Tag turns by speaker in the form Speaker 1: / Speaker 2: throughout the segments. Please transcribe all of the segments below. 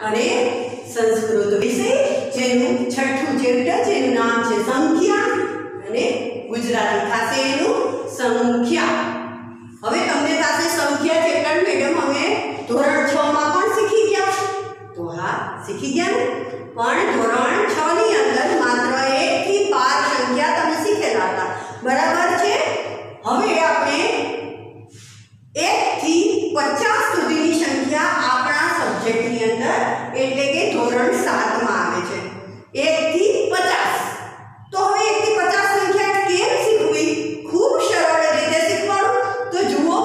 Speaker 1: અને સંસ્કૃત વિષય જેનું છઠ્ઠું ચેપ્ટર જેનું નામ છે સંખ્યા અને ગુજરાતી થશે એનું સંખ્યા. હવે તમને થશે સંખ્યા ચેપ્ટર મેડમ અમે ધોરણ 6 માં પણ શીખી ગયા. તો હા શીખી ગયા ને, પણ ધોરણ 6 ની અંદર માત્ર 1 થી 12 સંખ્યા તમે શીખેલા હતા, બરાબર છે. હવે આપણે 1 થી 50 સુધીની સંખ્યા આપણા સબ્જેક્ટની અંદર એટલે કે ધોરણ 7 માં આવે છે. 1 થી 50. તો હવે 1 થી 50 સંખ્યા કેમ શીખવી? ખૂબ સરળ રીતે શીખવાનું. તો જુઓ,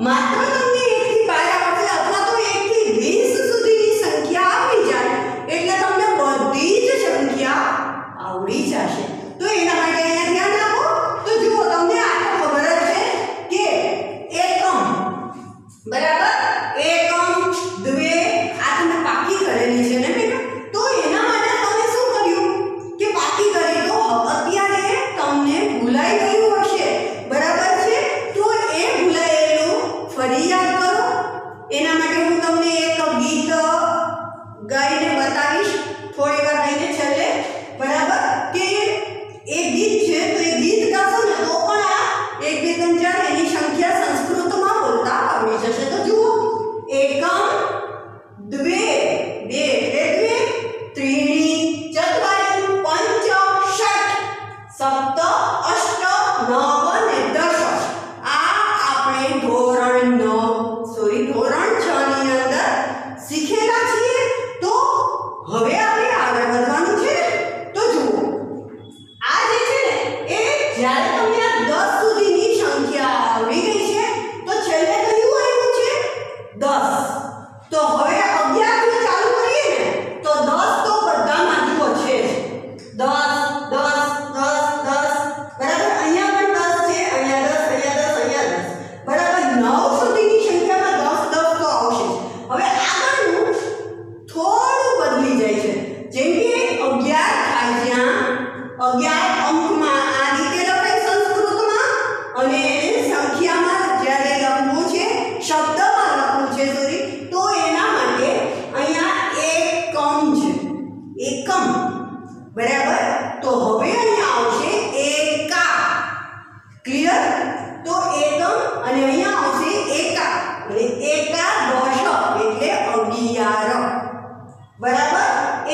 Speaker 1: માત્ર તમને 1 થી 12 આવડે અથવા તો 1 થી 20 સુધીની સંખ્યા આવી જાય એટલે તમને બધી જ સંખ્યા આવડી જશે. તો એના માટે અહીંયા ધ્યાન આપો. તો જુઓ, તમને આ તો ખબર જ છે કે એકમ, બરાબર, એકમ, દ્વે આ તમે પાકી કરેલી છે ને બેટા. તો એના માટે તમે શું કર્યું કે પાકી કરી. તો અત્યારે તમને ભૂલાઈ ગયું હશે, બરાબર છે. તો એ ભૂલાયેલું ફરી યાદ કરો. એના માટે હું તમને એક ગીત ગાઈને બતાવીશ થોડી વાર રહીને છેલ્લે, બરાબર, કે એ ગીત છે. તો એ ગીત ગાશો ને તો પણ આ 1 2 3 4 એની સંખ્યા સંસ્કૃતમાં બોલતા આવડી જશે. તો જુઓ, એકમ, દ્વે, બે એટલે દ્વે, ત્રીણી, ચત્વારી, પંચ, ષટ, સપ્ત, અષ્ટ, નવ અને દશ. આ આપણે ધોરણ 6 ની અંદર શીખેલા છીએ. તો હવે આપણે આગળ વધવાનું છે. તો જુઓ, આ જે છે ને એ જ્યારે તમને આ 10 સુધીની સંખ્યા આવડી ગઈ છે તો છેલ્લે કયું આવ્યું છે? 10. તો હવે 11 થી ચાલુ કરીએ ને તો 10 તો બધામાં જુઓ છે જ. 10 10 10 10, બરાબર. અહીંયા પણ 10 છે, અહીંયા 10, અહીંયા 10, અહીંયા 10, બરાબર. 9 સુધીની સંખ્યામાં 10 10 તો આવશે. હવે આગળનું થોડું બદલી જાય છે. જેમ કે 11 થાય ત્યાં 11 અંકમાં આ રીતે લખાય સંસ્કૃતમાં, અને સંખ્યામાં જ્યારે લખવું છે, શબ્દમાં લખવું છે સોરી, તો એના માટે અહીંયા એકમ છે, એકમ, બરાબર. તો હવે અહીંયા આવશે એકા. ક્લિયર? તો એકમ અને અહીંયા આવશે એકા, અને એકાદશ એટલે 11, બરાબર.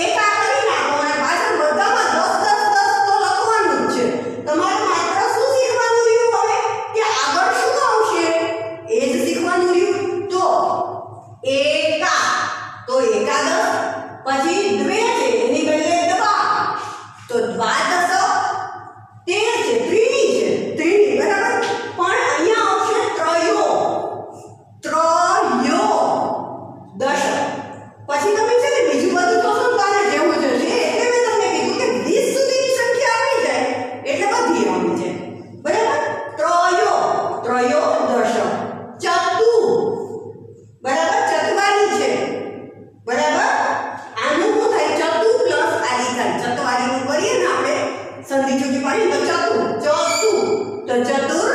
Speaker 1: એકા કરી નાખો અને પાછળ બધામાં 10 10 10 તો લખવાનું જ છે. તમારે માત્ર શું શીખવાનું રહ્યું હવે કે આગળ શું આવશે એ જ શીખવાનું રહ્યું. તો એકા, તો એકાદશ, પછી દ્વે છે એની બદલે દ્વા, તો દ્વાદશ, 13 છે, ત્રીણી છે, ત્રીણી, બરાબર. પણ અહીંયા આવશે ત્રયો, ત્રયો દશ. પછી તમે છે ને બીજું બધું તો શું તારે જેવું જ છે. એટલે મેં તમને કીધું કે 20 સુધીની સંખ્યા આવી જાય એટલે બધી આવી જાય, બરાબર. ત્રયો, ત્રયો દશ, ચતુ, બરાબર, ચતવારી છે, બરાબર. આનું શું થાય? ચતુ પ્લસ આલી થાય, ચતવારીનું કરીએ ને આપણે સંધિ છૂટી પાડીએ તો ચતુ, ચતુ, તો ચતુર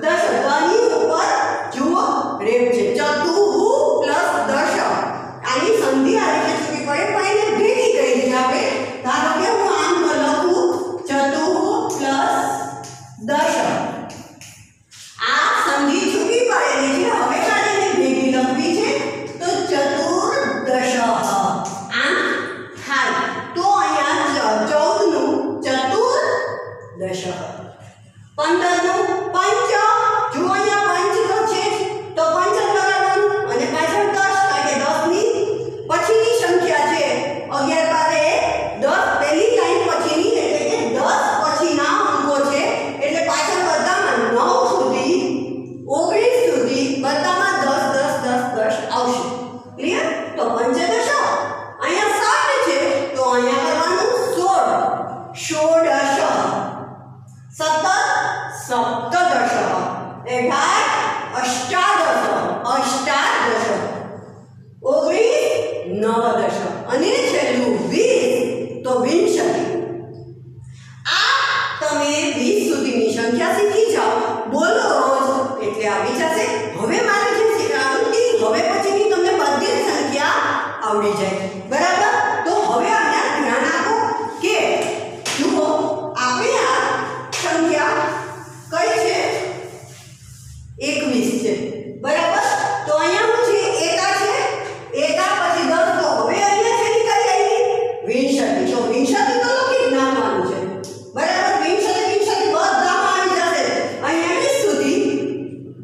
Speaker 1: દશ. તની ઉપર જુઓ રેપ છે, ચતુ પ્લસ દશ. આની સંધિ આ રીતે છૂટી પડે પણ એને ભેગી કરી છે આપણે. ધારો કે હું આમ લખું ચતુ પ્લસ દશ. આ સંધિ છૂટી પડેલી છે, હવે મારે એને ભેગી લખવી છે તો ચતુર્દશ આમ થાય. તો અહીંયા 14 નું ચતુર્દશ, 15 નું પંચ. જુઓ અહીંયા પંચ તો છે જ, તો પંચ લગાડવાનું અને પાછળ 10, કારણ કે 10 ની પછીની સંખ્યા છે. 11 બારે 10 પહેલી લાઈન પછીની એટલે કે 10 પછીના અંકો છે. એટલે પાછળ બધામાં 9 સુધી 19 સુધી બધામાં 10 10 10 10 આવશે. ક્લિયર? તો પંચદશ. અહીંયા 7 છે તો અહીંયા કરવાનું 16, ષોડશ, 17 સપ્તદશ, 18 અષ્ટાદશ, અષ્ટાદશ, 19 નવદશ, અને છેલ્લું 20 તો વિંશતિ. આ તમે 20 સુધીની સંખ્યા શીખી જાઓ, બોલો રોજ એટલે આવી જશે. હવે મારે જે શીખવાનું કે હવે પછીની તમને બધી સંખ્યા આવડી જાય બરાબર તો હવે અહીંયા ધ્યાન આપો કે જુઓ આપણે આ સંખ્યા કઈ છે 21 છે બરાબર તો અહીંયા શું છે એકા છે એકા પછી 10 તો હવે અહીંયા છે કઈ આવી 20 તો 20 તો લખી જ નાખવાનું છે બરાબર 20 બધામાં આવી જશે અહીંયા 20 સુધી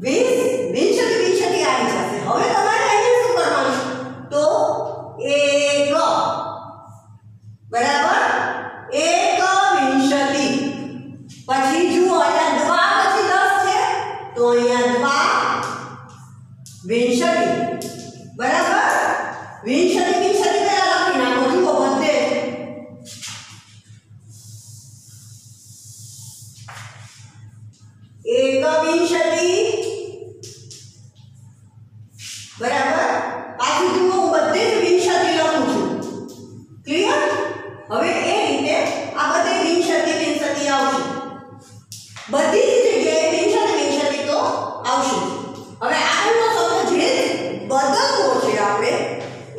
Speaker 1: 20 આવી જશે હવે તમારે અહીંયા શું કરવાનું તો એક બરાબર એક 20 પછી જુઓ અહીંયા દ્વા પછી 10 છે તો અહીંયા દ્વા 20 બરાબર 20 પહેલા લખી નાખો જુઓ બધે એક 20 બરાબર પાછું જુઓ હું બધે જ 20 લખું છું ક્લિયર હવે એ રીતે આ બધે 20 આવશે બધી જ જગ્યાએ 20 તો આવશે હવે આગળનો શબ્દ જે બદલવો છે આપણે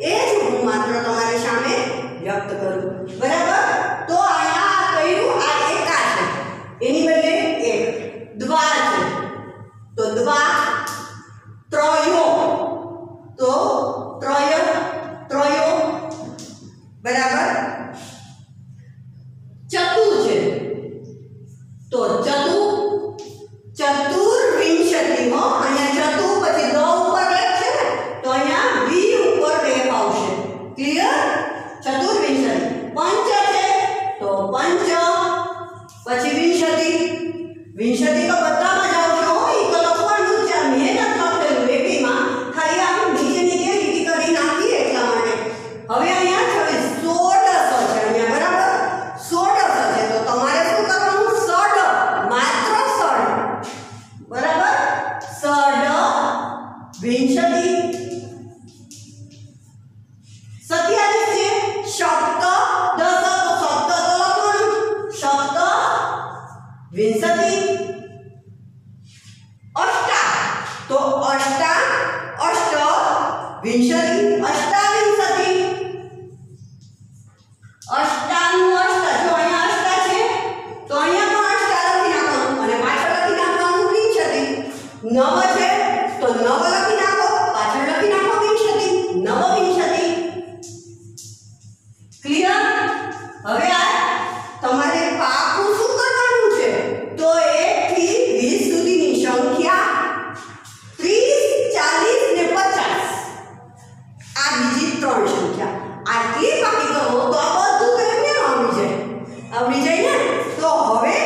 Speaker 1: એ જ હું માત્ર તમારી સામે વ્યક્ત કરું બરાબર તો અહીંયા કર્યું આ એકા છે એની બદલે એક દ્વા છે તો દ્વા ત્રયો તો ત્રયો બરાબર ચતુર છે તો ચતુર્વિંશતિ હો અહીંયા ચતુ પછી દ ઉપર એક છે ને તો અહીંયા વી ઉપર બે આવશે ક્લિયર ચતુર્વિંશતિ પંચ છે તો પંચ પછી વિંશતિ તો બધામાં જ આવશે હો ઈ તો લખવાનું છે મેં નથી લખેલું એકેયમાં ખાલી આમ નીચે લીટી કરી નાખી એટલા માટે હવે અહીંયા 16 છે અહીંયા બરાબર 16 છે તો તમારે શું કરવાનું સડ માત્ર સડ બરાબર સડ વિંશતિ 27 છે સપ્ત 10 તો સપ્ત તો લખવાનું સપ્ત વિંશતિ અષ્ટા તો અષ્ટા અષ્ટ વિંશતિ અષ્ટાવિંશતિ અષ્ટાનું અષ્ટ જો અહીંયા અષ્ટા છે તો અહીંયા પણ અષ્ટા લખી નાખવાનું અને પાછળ લખી નાખવાનું વિંશતિ નવ છે તો નવ લખી નાખો પાછળ લખી નાખો વિંશતિ નવવિંશતિ ક્લિયર હવે આ તમારે પાકું શું કરવાનું છે તો 1 થી 20 સુધીની સંખ્યા 30 40 ને 50 આ બીજી ત્રણ સંખ્યા આટલી પાકી કરો તો આ બધું તમને આવડી જાય ને તો હવે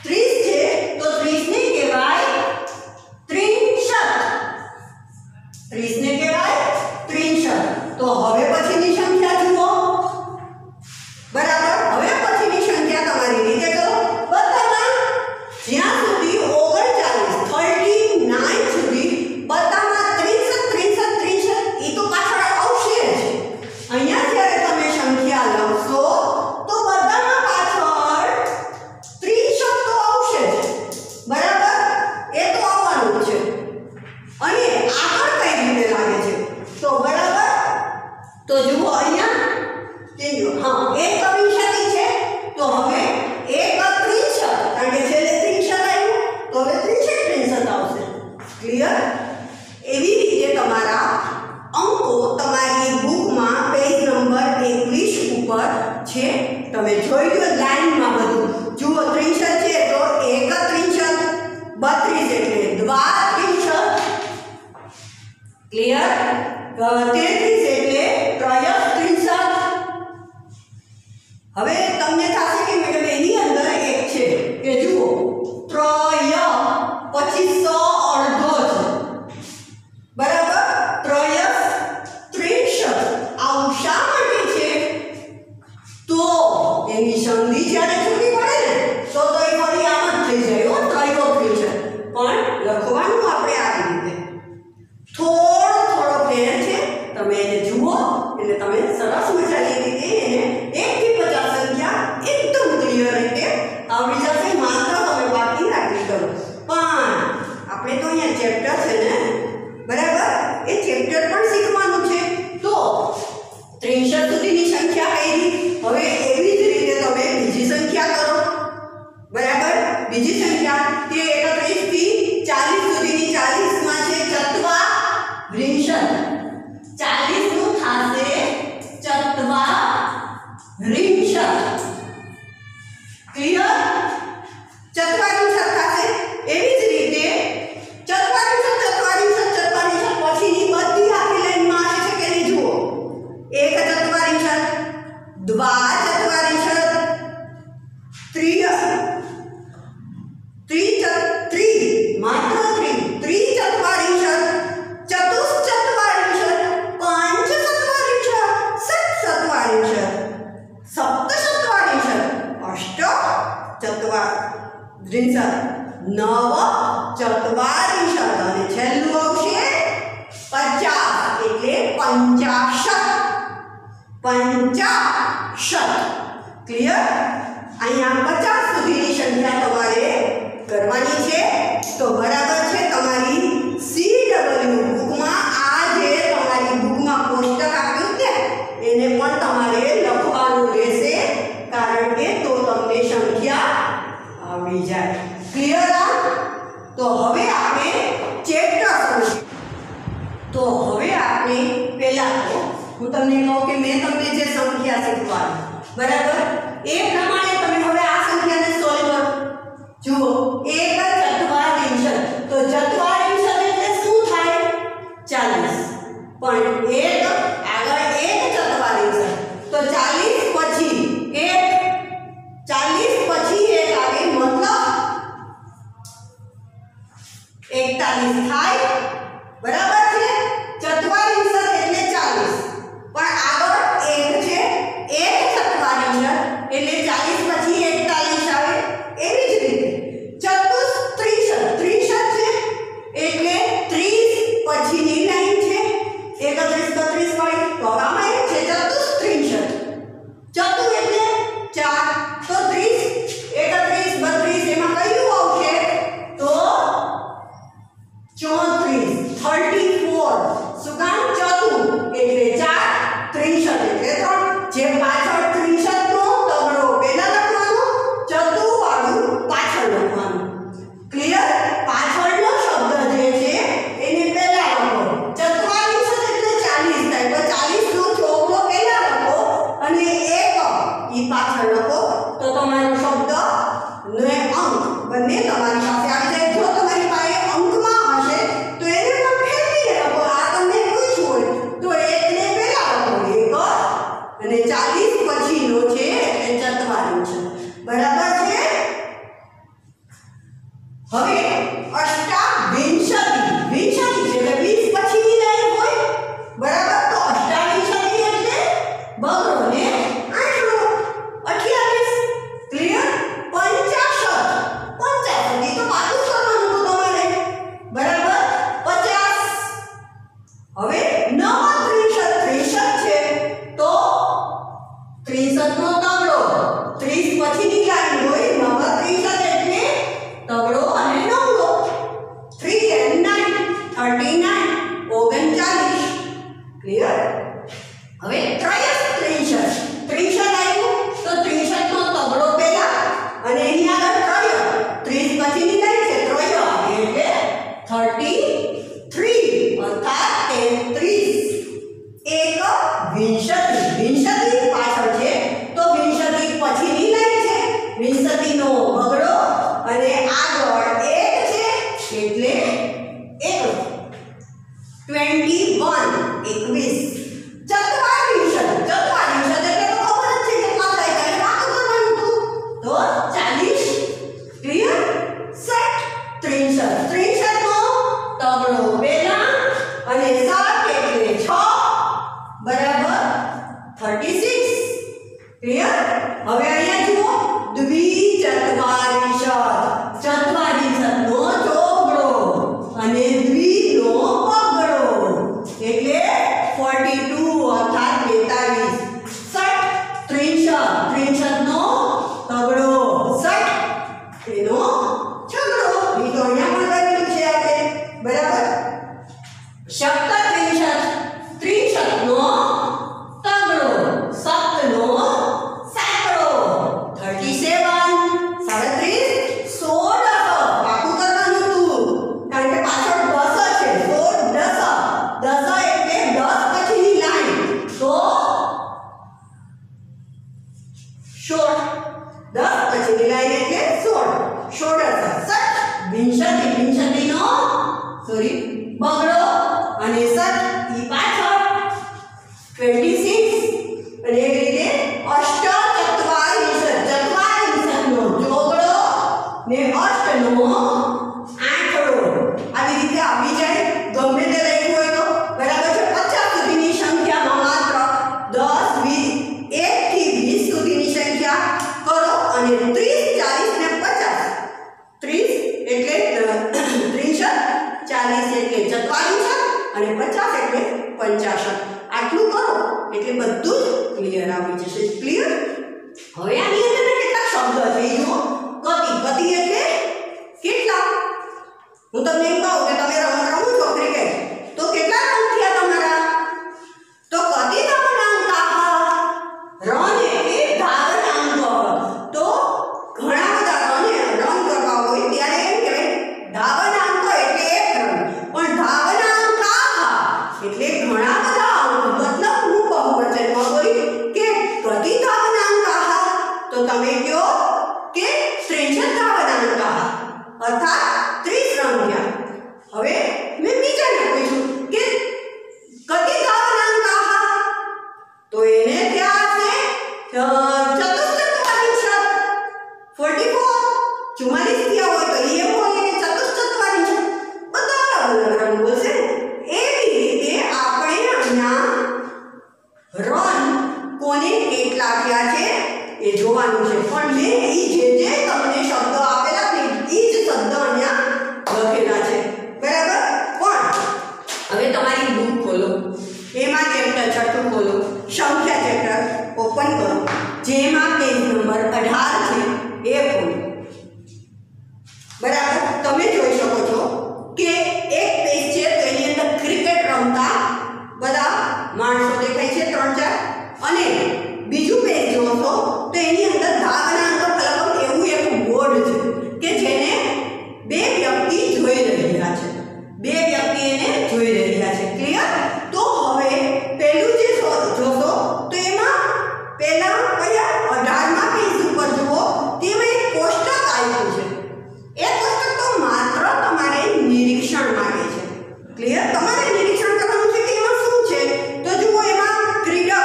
Speaker 1: 30 છે તો 30 ને કહેવાય 63 30 ને કહેવાય 63 તો હવે પછીની સંખ્યા જુઓ બરાબર હવે પછીની સંખ્યા તમારી રીતે કરો બધામાં જ્યાં સુધી 39 સુધી બધામાં 63 એ તો પાછળ આવશે જ અહીંયા જ્યારે તમે સંખ્યા લખશો તો બધામાં પાછળ 63 તો આવશે જ બરાબર એ તો આવવાનું જ છે અને આગળ કઈ રીતે લાગે છે તો બરાબર તો જુઓ અહીંયા હા એક વિંશતિ છે તો હવે એક 63 કારણ કે છેલ્લે 63 આવ્યું તો હવે 63 આવશે ક્લિયર એવી રીતે તમારા અંકો તમારી બુકમાં પેજ નંબર 21 ઉપર છે તમે જોઈ લો લાઈનમાં બધું જુઓ 63 છે તો 1 63 32 એટલે દ્વા 63 ક્લિયર 33 એટલે ત્રય 63 હવે તમને થશે કે મેડમ એની અંદર એક છે કે જુઓ ત્રય પછી 100 અડધો છે બરાબર ત્રય 63 આવું શા માટે છે તો એની સંધિ જ્યારે છૂટી પડે ને તો એ ફરી આમ જ થઈ જાય હો ત્રયો 63 પણ લખવાનું આપણે આવી રીતે થોડો ફેર છે તમે બીજી સંખ્યા કે 31 થી 40 સુધીની 40 માં છે ચત્વારિંશત 40 નું થાશે ચત્વારિંશત ક્લિયર ચત્વારિંશત થાશે એવી જ રીતે ચત્વારિંશત પછીની બધી આખી લાઈનમાં આવે છે કે નહીં જુઓ એક ચત્વારિંશત દ્વાચત્વારિંશત त्रिचत्वारिंशत् चतुश्चत्वारिंशत् पंचचत्वारिंशत् षट्चत्वारिंशत् सप्तचत्वारिंशत् अष्टचत्वारिंशत् नवचत्वारिंशत् અને છેલ્લું આવશે 50 એટલે 50 ક્લિયર અહીંયા 50 સુધીની સંખ્યા તમારે કરવાની છે તો બરાબર છે તમારી CW બુકમાં આ જે તમારી બુકમાં કોષ્ટક આપ્યું છે એને પણ તમારે લખવાનું રહેશે કારણ કે તો તમને સંખ્યા આવી જાય ક્લિયર તો હવે આપણે ચેપ્ટર સમજીએ તો હવે આપણે પહેલા હું તમને કહું કે મેં તમને જે સંખ્યા શીખવાડી બરાબર એ પ્રમાણે તમે હવે આ સંખ્યાને સોલ્વ કરો જુઓ એક ચત્વારિંશત તો ચત્વારિંશત એટલે શું થાય 40 પણ એક આગળ એક ચત્વારિંશત તો 40 પછી એક 40 પછી એક આવે મતલબ 41 થાય બરાબર છે ચત્વારિંશત એટલે 40 પણ આગળ એક છે એક ચત્વારિંશત એટલે 40 પછી 41 આવે એવી જ રીતે ત્રિશત છે એટલે 30 પછીની લાઈન છે 31 32 હોય તો આમાં એક છે ચતુસ્ત્રિંશત ચતુ એટલે 4 તો 30 31 32 એમાં કયું આવશે તો 34 શું કામ ચતુ એટલે 4 63 એટલે 3 જે પાછળ 63 નો તગડો પહેલા લખવાનો ચતુ વાળું પાછળ લખવાનું ક્લિયર પાછળનો શબ્દ જે છે એને પહેલા લખો ચત્વારિંશત એટલે 40 થાય તો 40 નો ચોગડો પહેલા લખો અને એક ઈ પાછળ લખો તો તમારો શબ્દ ને અંક બંને તમારી પાસે આવી જાય જો તમારી પાસે અંકમાં હશે તો એને પણ ફેરવીને લખો આ તમને પૂછ્યું હોય તો એકને પહેલા લખો એક અને 40 પછીનો છે એટલે ચત્વારિંશત બરાબર છે હવે અષ્ટાવિંશતિ વિંશતિ એટલે 20 પછીની લાઈન હોય બરાબર તો અષ્ટાવિંશતિ એટલે બગડો ને આંકડો 28 ક્લિયર 50 તો પાછું કરવાનું તો તમારે બરાબર 50 હવે 69 છે તો 63 નો તગડો 30 પછીની લાઈન હોય 69 એટલે તગડો અને નવડો 3 and 9 39 ક્લિયર હવે 63 આવ્યું તો 63 નો તગડો પહેલા અને એની આગળ 30 પછીની લાઈન છે 3 આવે એટલે 33 અર્થાત 33 એક વિંશતિ પાછળ છે તો વિંશતિ પછીની લાઈન છે વિંશતિ નો બગડો અને આગળ એક છે એટલે 21 ચત્વારિંશત એટલે તો ખબર જ છે કેટલા થાય ત્યારે કામ કરવાનું હતું તો 40 ક્લિયર 63 નો તગડો પહેલા અને 7 એટલે 6 બરાબર 36 ક્લિયર હવે અહીંયા જુઓ ચત્વારિંશત નો ચોગડો અને દ્વિ નો પગડો એટલે 42 અર્થાત 42 63 નો તગડો 60 એનો છગડો એ તો અહીંયા પણ લખેલું છે આપણે બરાબર સોરી બગડો અને સત ઈ પાછળ 26 અને એવી રીતે અષ્ટ ચત્વારિંશ ચત્વારિંશનો જોગડો ને અષ્ટનો આંકડો આવી રીતે આવી જાય ગમે તે લખ્યું હોય તો બરાબર છે 50 સુધીની સંખ્યામાં માત્ર 10 20 1 થી 20 સુધીની સંખ્યા કરો અને 30 40 ને 50 30 એટલે 63 40 એટલે ચત્વારિંશ અને 50 એટલે 50 આટલું કરો એટલે બધું જ ક્લિયર આવી જશે ક્લિયર હવે આની અંદર કેટલા શબ્દ છે જુઓ ગતિ ગતિ એટલે કેટલા હું તમને એમ કહું કે તમે રમત રમો છો ક્રિકેટ તો કેટલા રન થયા તમારા તો ગતિ ધાવનાંકાઃ રન એટલે ધાવનાંક તો ઘણા બધા રન કરવા હોય ત્યારે એમ કહેવાય ધાવનાંક એટલે એક રન પણ ધાવનાંકાઃ એટલે ઘણા બધા અંક મતલબ હું બહુવચનમાં બોલી કે ગતિ ધાવનાંકાઃ તો તમે કહો કે 63 ધાવનાંકાઃ અર્થાત 30 રન થયા હવે મેં બીજાને પૂછ્યું કે ગતિ ધાવનાંકાઃ તો એને ત્યાં હશે ચતુશ્ચત્વારિંશ 44 44 થયા હોય તો એ બોલે કે ચતુશ્ચત્વારિંશ બધા અલગ રન બોલશે એવી રીતે આપણે અહીંયા રન કોને કેટલા થયા છે એ જોવાનું છે પણ મેં ઈ જે તમને શબ્દ આપેલા ને ઈ જ શબ્દ અહીંયા લખેલા છે બરાબર પણ હવે તમારી બુક ખોલો એમાં ચેપ્ટર 6 ખોલો સંખ્યા ચેપ્ટર ઓપન કરો જેમાં પેજ નંબર 18 છે એ ખોલો બરાબર તમે જોઈ શકો છો કે એક પેજ છે તો એની અંદર ક્રિકેટ રમતા બધા માણસો દેખાય છે 3-4 અને બીજું પેજ જોશો તો એની અંદર ધાવનાંક ફલક એવું એક બોર્ડ છે કે જેને બે વ્યક્તિ જોઈ રહ્યા છે બે વ્યક્તિ એને જોઈ રહ્યા છે ક્લિયર તો હવે પહેલું જે જોશો તો એમાં પહેલા કયા 18મા પેજ ઉપર જુઓ તેમાં એક કોષ્ટક આપ્યું છે એ કોષ્ટક તો માત્ર તમારે નિરીક્ષણ માટે છે ક્લિયર તમારે નિરીક્ષણ કરવાનું છે કે એમાં શું છે તો જુઓ એમાં ક્રીડક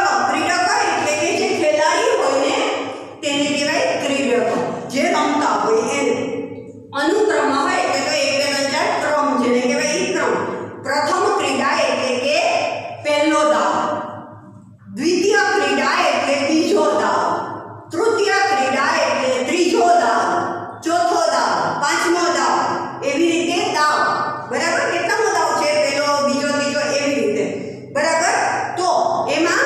Speaker 1: એટલે કે જે ખેલાડી હોય ને તેને કહેવાય ક્રીડક જે રમતા હોય એને અનુક્રમ હોય એટલે તો 1 2 3 4 ક્રમ જેને કહેવાય ઈ ક્રમ પ્રથમ ક્રીડા એટલે કે પહેલો દાવ દ્વિતીય ક્રીડા એટલે બીજો દાવ તૃતીય ક્રીડા એટલે ત્રીજો દાવ ચોથો દાવ પાંચમો દાવ એવી રીતે દાવ બરાબર કેટલામો દાવ છે પહેલો બીજો ત્રીજો એવી રીતે બરાબર તો એમાં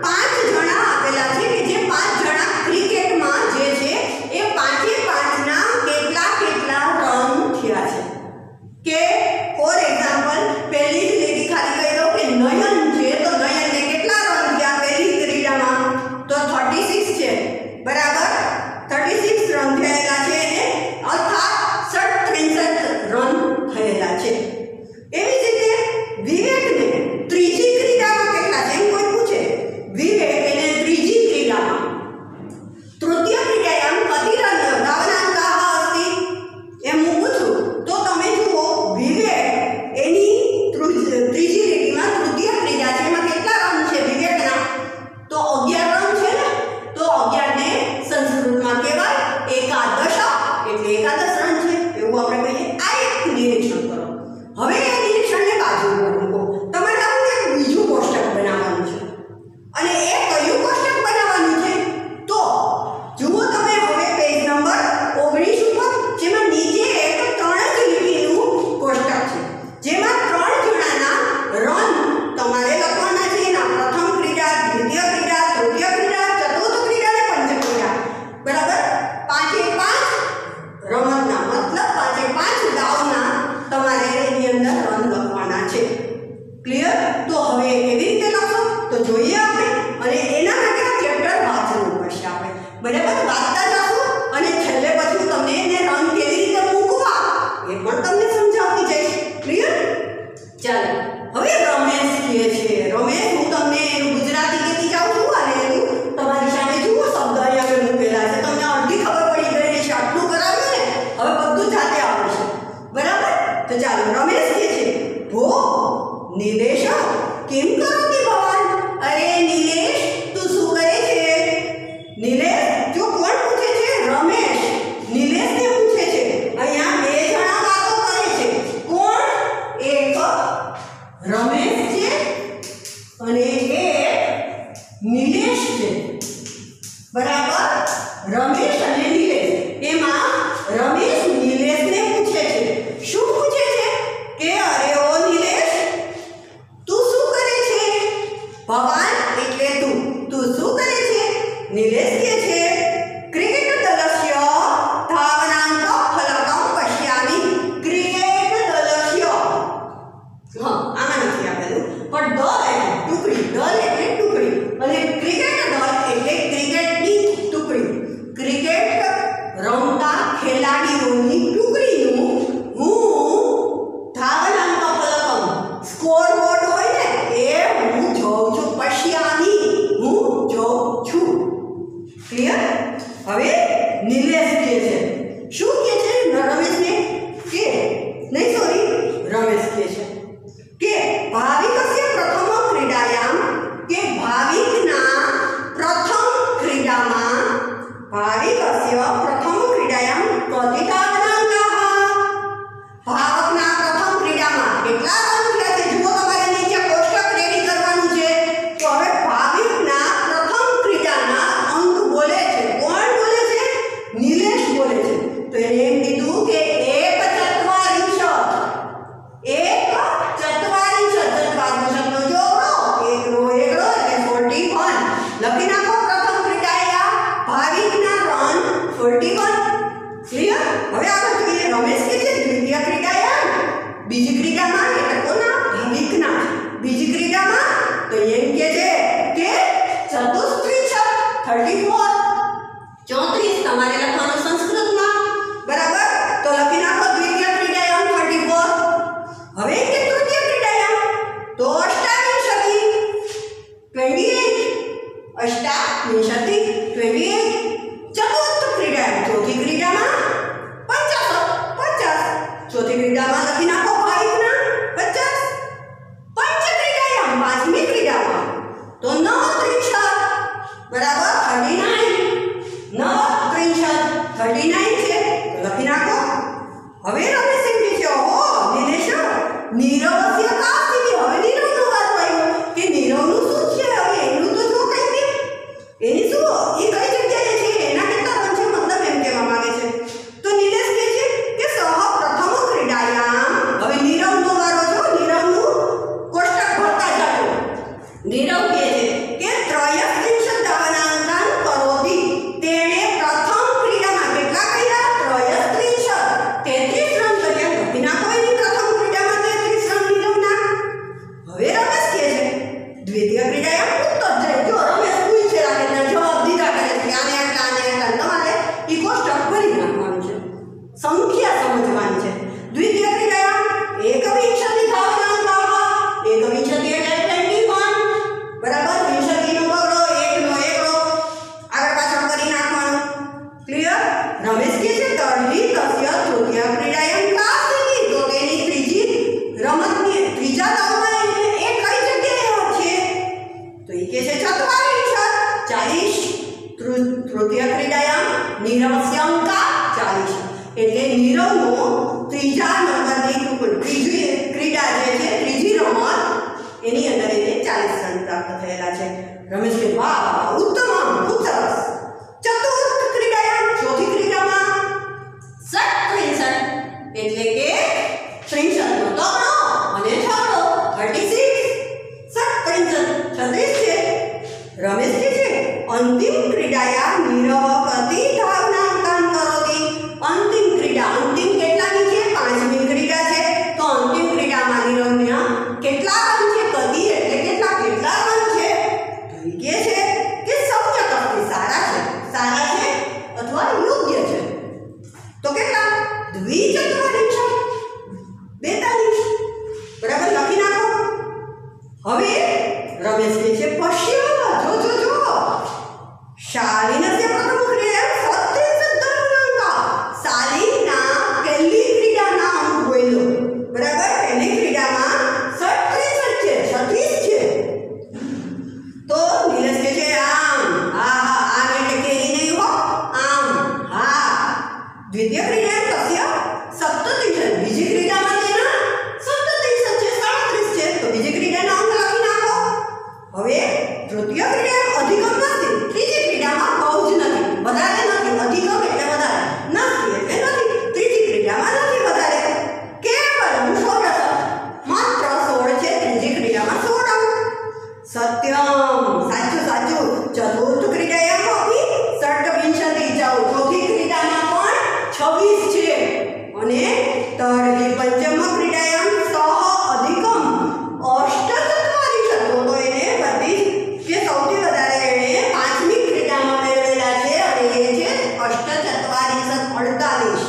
Speaker 1: 5 જણા આપેલા છે કે જે 5 જણા ક્રિકેટમાં જે છે એ 5 ના કેટલા રન થયા છે કે ફોર એક્ઝામ્પલ પહેલી જ લીટી ખાલી કહી દો કે નયન છે તો નયનને કેટલા રન થયા પહેલી ક્રીડામાં તો 36 છે બરાબર 36 રન થયેલા છે એને અર્થાત 63 રન થયેલા છે એવી જ રીતે વિવેકને ત્રીજી ક્રીડામાં કેટલા છે એમ કોઈ પૂછે વિવેક એને ત્રીજી ક્રીડામાં તૃતીય ક્રીડાયામ કતિ રન ધાવનાંકાઃ અસ્તિ એમ હું પૂછું તો તમે જુઓ વિવેક એની ત્રીજી લીટીમાં તૃતીય ક્રીડા છે એમાં કેટલા રન છે વિવેકના તો 11 રન છે ને તો 11 ને સંસ્કૃતમાં કહેવાય એકાદશ એટલે એકાદશ રન છે એવું આપણે કહીએ આ એક નિરીક્ષણ કરો હવે એ નિરીક્ષણને બાજુ પર મૂકો તમારે આવું એક બીજું કોષ્ટક બનાવવાનું છે અને એ કયું કોષ્ટક બનાવવાનું છે તો જુઓ તમે હવે પેજ નંબર 19 ઉપર જેમાં નીચે એક 3 જ લીટીનું કોષ્ટક છે જેમાં 3 જણાના રન તમારે લખવાના છે એના પ્રથમ ક્રીડા દ્વિતીય ક્રીડા તૃતીય ક્રીડા ચતુર્થ ક્રીડા અને પંચમ ક્રીડા બરાબર 5 રમતના મતલબ 5 દાવના તમારે એની અંદર રન લખવાના છે ક્લિયર તો હવે કેવી રીતે લખો તો જોઈએ આપણે અને એના માટે આ ચેપ્ટર વાંચવું પડશે આપણે બરાબર વાંચતા જાશું અને છેલ્લે પછી તમને એને રન કેવી રીતે મૂકવા એ પણ તમને સમજાવતી જઈશ ક્લિયર ચાલો હવે રમેશ કહે છે રમેશ હું તમને એનું ગુજરાતી કહેતી જાઉં છું અને એનું તમારી સામે જુઓ શબ્દ અહીંયા આગળ મૂકેલા છે તમને અડધી ખબર પડી ગઈ છે આટલું કરાવ્યું ને હવે બધું જાતે આવડશે બરાબર તો ચાલો રમેશ કહે છે નિલેશ કેમ કરોતી ભવાન? અરે નિલેશ તું શું કરે છે? નિલેશ જો કોણ પૂછે છે? રમેશ નિલેશને પૂછે છે. અહીંયા બે જણા વાતો કરે છે. કોણ? એક રમેશ છે અને એક નિલેશ છે. બરાબર? રમેશ અને નિલેશ. એમાં રમેશ નિલેશને પૂછે છે. શું પૂછે છે? કે અરે ઓ નિલેશ તું શું કરે છે? ભવાન એટલે તું શું કરે છે? નિલેશ કહે છે ક્રિકેટ દલસ્ય ધાવનાંક ફલકમ પશ્યામિ. ક્રિકેટ દલસ્ય આમાં નથી આપેલું પણ દલ એટલે ટુકડી અને ક્રિકેટ દળ એટલે ક્રિકેટની ટુકડી. ક્રિકેટ રમતા ખેલાડીઓની ટુકડીનું હું ધાવનાંક ફલકમ સ્કોર બોર્ડ હોય ને એ હું જોઉં છું. પશ્યામિ હું જોઉં છું. ક્લિયર? હવે નિલેશ કહે છે શું કહે છે? રમેશને કે નહીં સોરી રમેશ કહે છે કે ભાવિકસ્ય પ્રથમ ક્રીડાયામ કે ભાવિકના પ્રથમ ક્રીડામાં ભાવિકસ્ય પ્રથમ ક્રીડાયામ પ્રતિકાવનાંકાઃ. ભાવકના પ્રથમ ક્રીડામાં કેટલા રન થયા છે? જુઓ તમારે નીચે કોષ્ટક રેડી કરવાનું છે. તો હવે ભાવિકના પ્રથમ ક્રીડાના અંક બોલે છે. કોણ બોલે છે? નિલેશ બોલે છે. તો એને એમ કીધું કે એક ચત્વારિંશ ચત્વારિંશનો જોડો એકડો એટલે 41. લખી નાખો પ્રથમ ક્રીડાયા ભાવિકના રન 41. ક્લિયર? હવે આગળ જોઈએ. રમેશ કે છે દ્વિતીય ક્રીડાયા બીજી ક્રીડામાં એટલે કોના? ભાવિકના. બીજી ક્રીડામાં તો એમ કે છે કે ચતુસ્ત્રીશ 34. 34 તમારે લખવાનું સંસ્કૃતમાં. બરાબર? તો લખી નાખો દ્વિતીય ક્રીડાયામ 34. હવે કે તૃતીય ક્રીડાયામ તો અષ્ટાવિંશતિ 28. અષ્ટાવિંશતિ 28. ચતુર્થ ક્રીડાયામ ચોથી ક્રીડામાં 50. ચોથી ક્રીડામાં લખી નાખો ભાવિકના 50. પંચ ક્રીડાયામ પાંચમી ક્રીડામાં તો 39. બરાબર? 39 છે તો લખી નાખો. હવે રમેશ એમ કહે છે ઓહો નિલેશ નીરવસ્ય કા સ્થિતિ. હવે નીરવનો વાત આવ્યો કે નીરવનું શું છે? હવે એનું તો જો કઈ દે એની શું એ કઈ જગ્યાએ છે એના કેટલા રન છે મતલબ એમ કહેવા માંગે છે. તો નિલેશ કહે છે કે સહ પ્રથમ ક્રીડાયામ. હવે નીરવનો વારો જો. નીરવનું કોષ્ટક ભરતા જાજો. નીરવ કહે છે કે ત્રયસ્ત્રીશ ધાવનાંકાન કરોતિ. તેણે પ્રથમ ક્રીડામાં કેટલા કર્યા? ત્રયસ્ત્રીશ 33 રન કર્યા. લખી નાખો એની પ્રથમ ક્રીડામાં 33 રન નીરવના. હવે રમેશ કહે છે દ્વિતીય ક્રીડાયામ ઉત્તર જાય. જો રમેશ પૂછે રાખેના જવાબ દીધા કરે છે આને આટલા તમારે ઈ કોષ્ટક ભરી નાખવાનું છે. સંખ્યા સમજવાની છે. દ્વિતીય ક્રીડાયામ એકવિંશતિ ધાવનાંકાઃ. એકવિંશતિ એટલે 21. બરાબર? વિંશતિનો બગડો એકનો એકડો આગળ પાછળ કરી નાખવાનું. ક્લિયર? રમેશ કહે છે તર્હિ તસ્ય તૃતીય ક્રીડાયામ કા સ્થિતિ. તો તેની ત્રીજી રમતની ત્રીજા દાવમાં એ કઈ જગ્યાએ છે? તો એ કહે છે ચત્વારિંશ 40. તૃતીય ક્રીડાયામ નીરવસ્ય અંકા 40. એટલે નીરવનો ત્રીજા નંબરની ત્રીજી ક્રીડા જે છે ત્રીજી રમત એની અંદર એને 40 રન પ્રાપ્ત થયેલા છે. રમેશ કે વાહ ઉત્તમ ખૂબ સરસ. ચતુર્થ ક્રીડાયામ ચોથી ક્રીડામાં 63 એટલે કે 63 નો તગડો અને છગડો 36. 36 છે. રમેશ કે છે અંતિમ ક્રીડાયા નીરવકતિ ધાવનાંકાન કરોતિ. અંતિમ ક્રીડા અંતિમ કેટલાની છે? પાંચમી ક્રીડા છે. તો અંતિમ ક્રીડામાં નીરવના કેટલા રન છે? કતિ એટલે કેટલા રન છે? તો એ કહે છે કે સમ્યક અસ્તિ. સારા છે અથવા યોગ્ય છે. તો કેટલા? દ્વિચત્વારિંશ 42. બરાબર? લખી નાખો. હવે રમેશ કહે છે પશ્ય જો શાલિનસ્ય પ્રથમ ક્રીડાયામ 36 ધાવનાંકા. શાલિના પહેલી ક્રીડાના અંક બોલ્યો. બરાબર? પહેલી ક્રીડામાં 36 पंचम क्रीडायां सह अधिकम अष्टचत्वारी शतको तो એને બધી જે સૌથી વધારે એને પાંચમી ક્રીડામાં મેળવેલા છે અને એ છે અષ્ટચત્વારી 48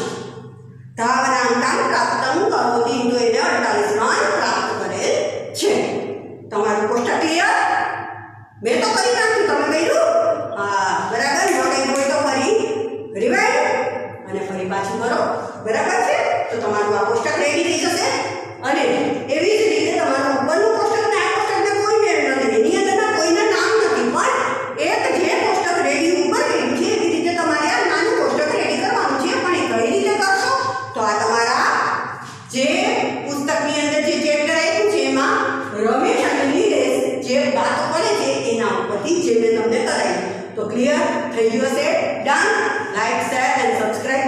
Speaker 1: धावनांकान प्राप्तं करोति तो એને 48 રન પ્રાપ્ત કરેલ છે। તમારું કોષ્ટક ક્લિયર? મેં તો કરી નાખ્યું, તમે કર્યું? હા બરાબર, ન કર્યું હોય તો ફરી રિવાઇન્ડ અને ફરી પાછું કરો, બરાબર છે? તો તમારું આ કોષ્ટક રેડી થઈ જશે અને એવી જ રીતે તમારું ઉપરનું કોષ્ટક ને આ કોષ્ટકને કોઈ મેળ નથી, એની અંદરના કોઈના નામ નથી, પણ એક જે કોષ્ટક રેડી ઉપર કર્યું છે એવી રીતે તમારે આ નાનું કોષ્ટક રેડી કરવાનું છે। પણ એ કઈ રીતે કરશો? તો આ તમારા જે પુસ્તકની અંદર જે ચેપ્ટર આપ્યું છે એમાં રમેશ અને નીલેશ જે વાતો કરે છે એના ઉપરથી જે મેં તમને કરાવી, તો ક્લિયર થઈ ગયું હશે? Done? Like, share and subscribe